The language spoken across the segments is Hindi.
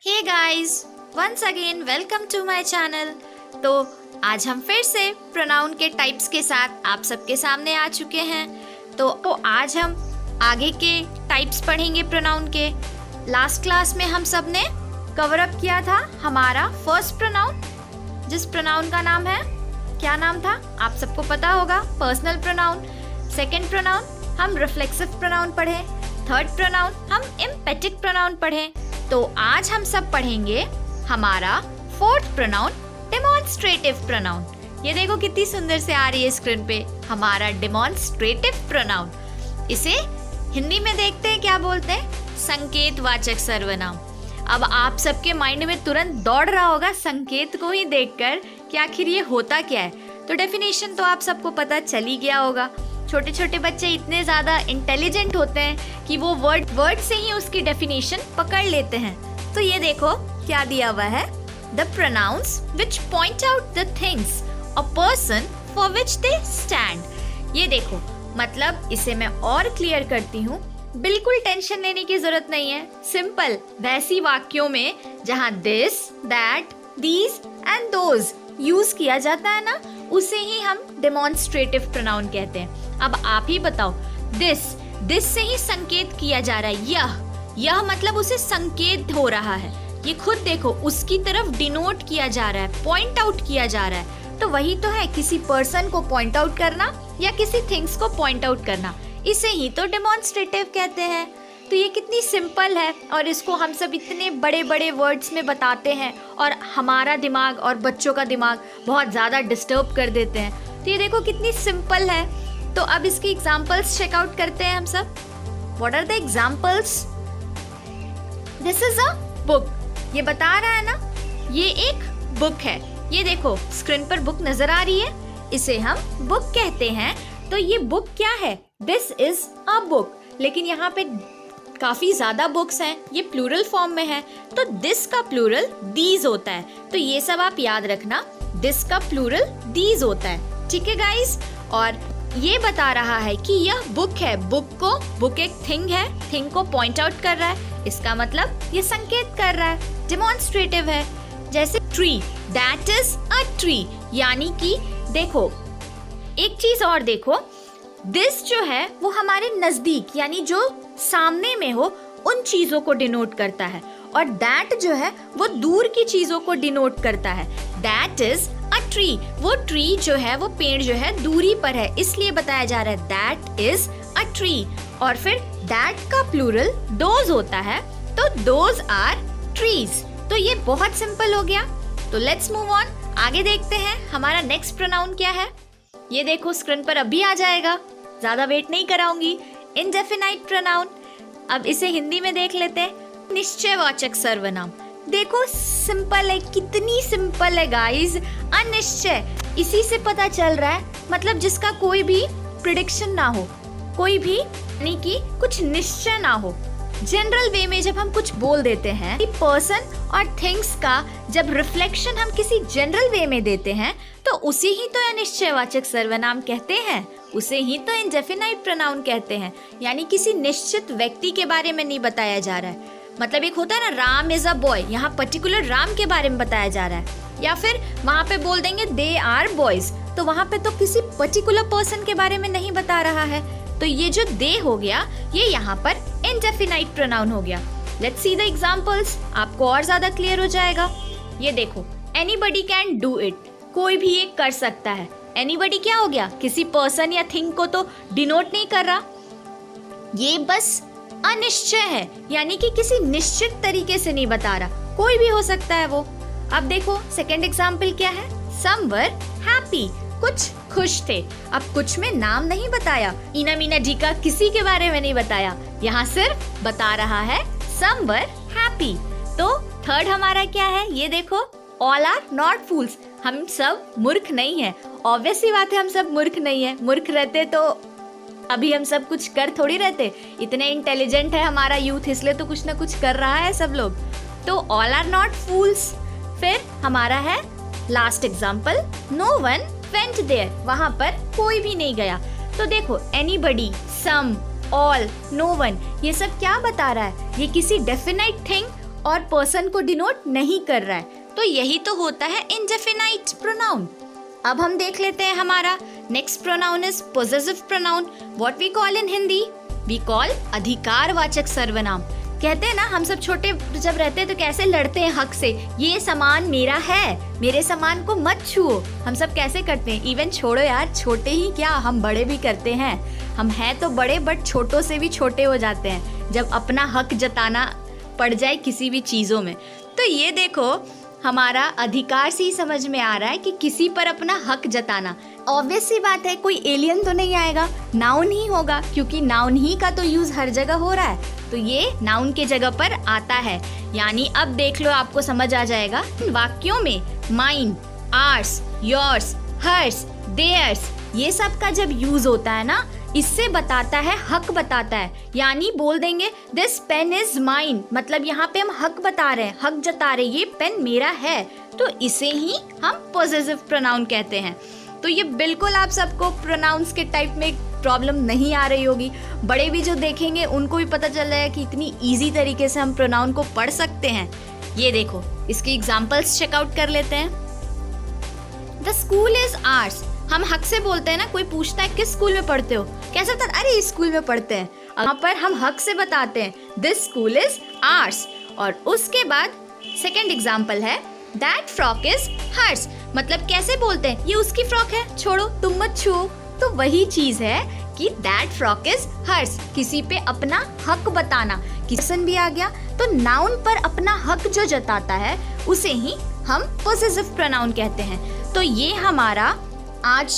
Hey guys, once again welcome to my channel. तो आज हम फिर से प्रोनाउन के टाइप्स के साथ आप सबके सामने आ चुके हैं। तो आज हम आगे के टाइप्स पढ़ेंगे प्रोनाउन के। लास्ट क्लास में हम सब ने कवर अप किया था हमारा फर्स्ट प्रोनाउन, जिस प्रोनाउन का नाम है, क्या नाम था आप सबको पता होगा, पर्सनल प्रोनाउन। सेकंड प्रोनाउन हम रिफ्लेक्सिव प्रोनाउन पढ़े। थर्ड प्रोनाउन हम एम्पैथिक प्रोनाउन पढ़े। तो आज हम सब पढ़ेंगे हमारा फोर्थ प्रोनाउन, डेमोन्स्ट्रेटिव प्रोनाउन। ये देखो कितनी सुंदर से आ रही है स्क्रीन पे हमारा डेमोन्स्ट्रेटिव प्रोनाउन। इसे हिंदी में देखते हैं क्या बोलते हैं, संकेतवाचक सर्वनाम। अब आप सबके माइंड में तुरंत दौड़ रहा होगा संकेत को ही देखकर कि आखिर ये होता क्या है। तो डेफिनेशन तो आप सबको पता चल ही गया होगा। छोटे छोटे बच्चे इतने ज़्यादा इंटेलिजेंट होते हैं कि वो वर्ड से ही उसकी डेफिनेशन पकड़ लेते हैं। तो ये देखो क्या दिया हुआ है, the pronounce which point out the things a person for which they stand. ये देखो, मतलब इसे मैं और क्लियर करती हूँ, बिल्कुल टेंशन लेने की जरूरत नहीं है। सिंपल वैसी वाक्यों में जहाँ this, that, these and those use किया जाता है ना, उसे ही हम डेमोन्स्ट्रेटिव प्रोनाउन कहते हैं। अब आप ही बताओ, दिस से ही संकेत किया जा रहा है। यह मतलब उसे संकेत हो रहा है। ये खुद देखो, उसकी तरफ डिनोट किया जा रहा है, पॉइंट आउट किया जा रहा है। तो वही तो है, किसी पर्सन को पॉइंट आउट करना या किसी थिंग्स को पॉइंट आउट करना, इसे ही तो डेमोन्स्ट्रेटिव कहते हैं। तो ये कितनी सिंपल है और इसको हम सब इतने बड़े बड़े वर्ड्स में बताते हैं और हमारा दिमाग और बच्चों का दिमाग बहुत ज़्यादा डिस्टर्ब कर देते हैं। तो ये देखो कितनी सिंपल है। तो अब इसके एग्जाम्पल्स चेकआउट करते हैं हम सब। What are the examples? This is a book. ये बता रहा है ना, ये एक बुक है। ये देखो स्क्रीन पर बुक नजर आ रही है, इसे हम बुक कहते हैं। तो ये बुक क्या है? This is a book. लेकिन यहाँ पे काफी ज्यादा बुक्स हैं, ये प्लूरल फॉर्म में है, तो दिस का प्लूरल दीज होता है। तो ये सब आप याद रखना, दिस का प्लूरल दीज होता है। ठीक है गाइस? और ये बता रहा है कि यह बुक है। बुक एक थिंग है, थिंग को पॉइंट आउट कर रहा है। इसका मतलब ये संकेत कर रहा है, डेमोन्स्ट्रेटिव है। जैसे tree, that is a tree, यानी कि देखो एक चीज और देखो, दिस जो है वो हमारे नजदीक यानी जो सामने में हो उन चीजों को डिनोट करता है, और दैट जो है वो दूर की चीजों को डिनोट करता है। दैट इज अ ट्री, वो ट्री जो है, वो पेड़ जो है दूरी पर है, इसलिए बताया जा रहा है दैट इज अ ट्री। और फिर दैट का प्लूरल दोज होता है, तो दोज आर ट्रीज। तो ये बहुत सिंपल हो गया। तो लेट्स मूव ऑन, आगे देखते हैं हमारा नेक्स्ट प्रोनाउन क्या है। ये देखो स्क्रीन पर अभी आ जाएगा, ज्यादा वेट नहीं कराऊंगी। Indefinite pronoun. अब इसे हिंदी में देख लेते हैं, निश्चयवाचक सर्वनाम। देखो सिंपल है, कितनी सिंपल है गाइस। अनिश्चय, इसी से पता चल रहा है, मतलब जिसका कोई भी प्रिडिक्शन ना हो, कोई भी यानी कि कुछ निश्चय ना हो। जनरल वे में जब हम कुछ बोल देते हैं, पर्सन और थिंग्स का जब रिफ्लेक्शन हम किसी जनरल वे में देते हैं, तो उसे ही तो अनिश्चयवाचक सर्वनाम कहते हैं, उसे ही तो इंडेफिनाइट प्रोनाउन कहते हैं। यानी किसी निश्चित व्यक्ति के बारे में नहीं बताया जा रहा है। मतलब एक होता है ना, राम इज अ बॉय, यहाँ पर्टिकुलर राम के बारे में बताया जा रहा है। या फिर वहाँ पे बोल देंगे दे आर बॉयज, तो वहाँ पे तो किसी पर्टिकुलर पर्सन के बारे में नहीं बता रहा है। तो ये जो दे हो गया, ये यहाँ पर इंडेफिनाइट प्रोनाउन हो गया। लेट्स सी द एग्जांपल्स, आपको और ज्यादा क्लियर हो जाएगा। ये देखो, एनीबडी कैन डू इट, कोई भी ये कर सकता है। एनीबडी क्या हो गया? किसी पर्सन या थिंग को तो डिनोट नहीं कर रहा, ये बस अनिश्चय है, यानी कि किसी निश्चित तरीके से नहीं बता रहा, कोई भी हो सकता है वो। अब देखो सेकंड एग्जांपल क्या है, सम वर हैप्पी, कुछ खुश थे। अब कुछ में नाम नहीं बताया, इना मीना जी का किसी के बारे में नहीं बताया, यहाँ सिर्फ बता रहा है सम वर हैप्पी। तो थर्ड हमारा क्या है, ये देखो, ऑल आर नॉट फूल्स, हम सब मूर्ख नहीं है। ऑब्वियस सी बात है, हम सब मूर्ख नहीं है। मूर्ख रहते तो अभी हम सब कुछ कर थोड़ी रहते। इतने इंटेलिजेंट है हमारा यूथ, इसलिए तो कुछ ना कुछ कर रहा है सब लोग। तो ऑल आर नॉट फूल्स। फिर हमारा है last example, no one went there, वहां पर कोई भी नहीं गया। तो देखो anybody, some, all, no one, ये सब क्या बता रहा है? ये किसी डेफिनाइट थिंग और पर्सन को डिनोट नहीं कर रहा है। तो यही तो होता है इंडेफिनाइट प्रोनाउन। अब हम देख लेते हैं हमारा next pronoun is possessive pronoun. What we call in Hindi, we call अधिकारवाचक सर्वनाम। कहते हैं ना, हम सब छोटे जब रहते हैं तो कैसे लड़ते हैं हक से, ये सामान मेरा है, मेरे सामान को मत छुओ। हम सब कैसे करते हैं, इवन छोड़ो यार, छोटे ही क्या, हम बड़े भी करते हैं। हम हैं तो बड़े बट छोटों से भी छोटे हो जाते हैं जब अपना हक जताना पड़ जाए किसी भी चीज़ों में। तो ये देखो, हमारा अधिकार से ही समझ में आ रहा है कि किसी पर अपना हक जताना। ऑब्वियस सी बात है, कोई एलियन तो नहीं आएगा, नाउन ही होगा, क्योंकि नाउन ही का तो यूज हर जगह हो रहा है, तो ये नाउन के जगह पर आता है। यानी अब देख लो, आपको समझ आ जाएगा। वाक्यों में mine, ours, yours, hers, theirs, ये सब का जब यूज होता है ना, इससे बताता है, हक बताता है। यानी बोल देंगे दिस पेन इज माइन, मतलब यहाँ पे हम हक बता रहे हैं, हक जता रहे, ये पेन मेरा है, तो इसे ही हम पॉसेसिव प्रोनाउन कहते हैं। तो ये बिल्कुल आप सबको प्रोनाउंस के टाइप में प्रॉब्लम नहीं आ रही होगी। बड़े भी जो देखेंगे उनको भी पता चल जाएगा कि इतनी इजी तरीके से हम प्रोनाउन को पढ़ सकते हैं। ये देखो, इसकी एग्जांपल्स चेकआउट कर लेते हैं। द स्कूल इज आर्स, हम हक से बोलते हैं ना, कोई पूछता है किस स्कूल में पढ़ते हो, कैसे बता, अरे इस स्कूल में पढ़ते हैं। यहाँ पर हम हक से बताते हैं दिस स्कूल इज आर्स। और उसके बाद सेकंड एग्जांपल है दैट फ्रॉक इज हर्स, मतलब कैसे बोलते हैं, ये उसकी फ्रॉक है, छोड़ो, तुम मत छुओ। तो वही चीज है कि दैट फ्रॉक इज हर्स, किसी पे अपना हक बताना। किसन भी आ गया, तो नाउन पर अपना हक जो जताता है उसे ही हम पॉसेसिव प्रोनाउन कहते हैं। तो ये हमारा आज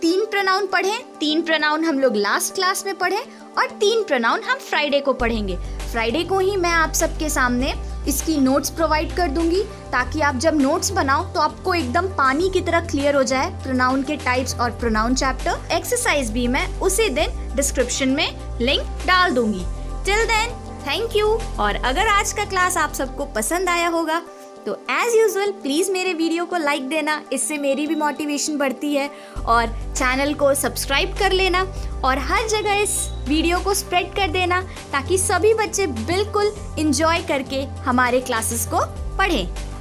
3 प्रोनाउन पढ़े, 3 प्रोनाउन हम लोग लास्ट क्लास में पढ़े और 3 प्रोनाउन हम फ्राइडे को पढ़ेंगे। फ्राइडे को ही मैं आप सबके सामने इसकी नोट्स प्रोवाइड कर दूंगी, ताकि आप जब नोट्स बनाओ तो आपको एकदम पानी की तरह क्लियर हो जाए प्रोनाउन के टाइप्स और प्रोनाउन चैप्टर। एक्सरसाइज भी मैं उसी दिन डिस्क्रिप्शन में लिंक डाल दूंगी। Till then thank you. और अगर आज का क्लास आप सबको पसंद आया होगा तो एज यूजुअल प्लीज़ मेरे वीडियो को लाइक देना, इससे मेरी भी मोटिवेशन बढ़ती है। और चैनल को सब्सक्राइब कर लेना और हर जगह इस वीडियो को स्प्रेड कर देना, ताकि सभी बच्चे बिल्कुल एंजॉय करके हमारे क्लासेस को पढ़ें।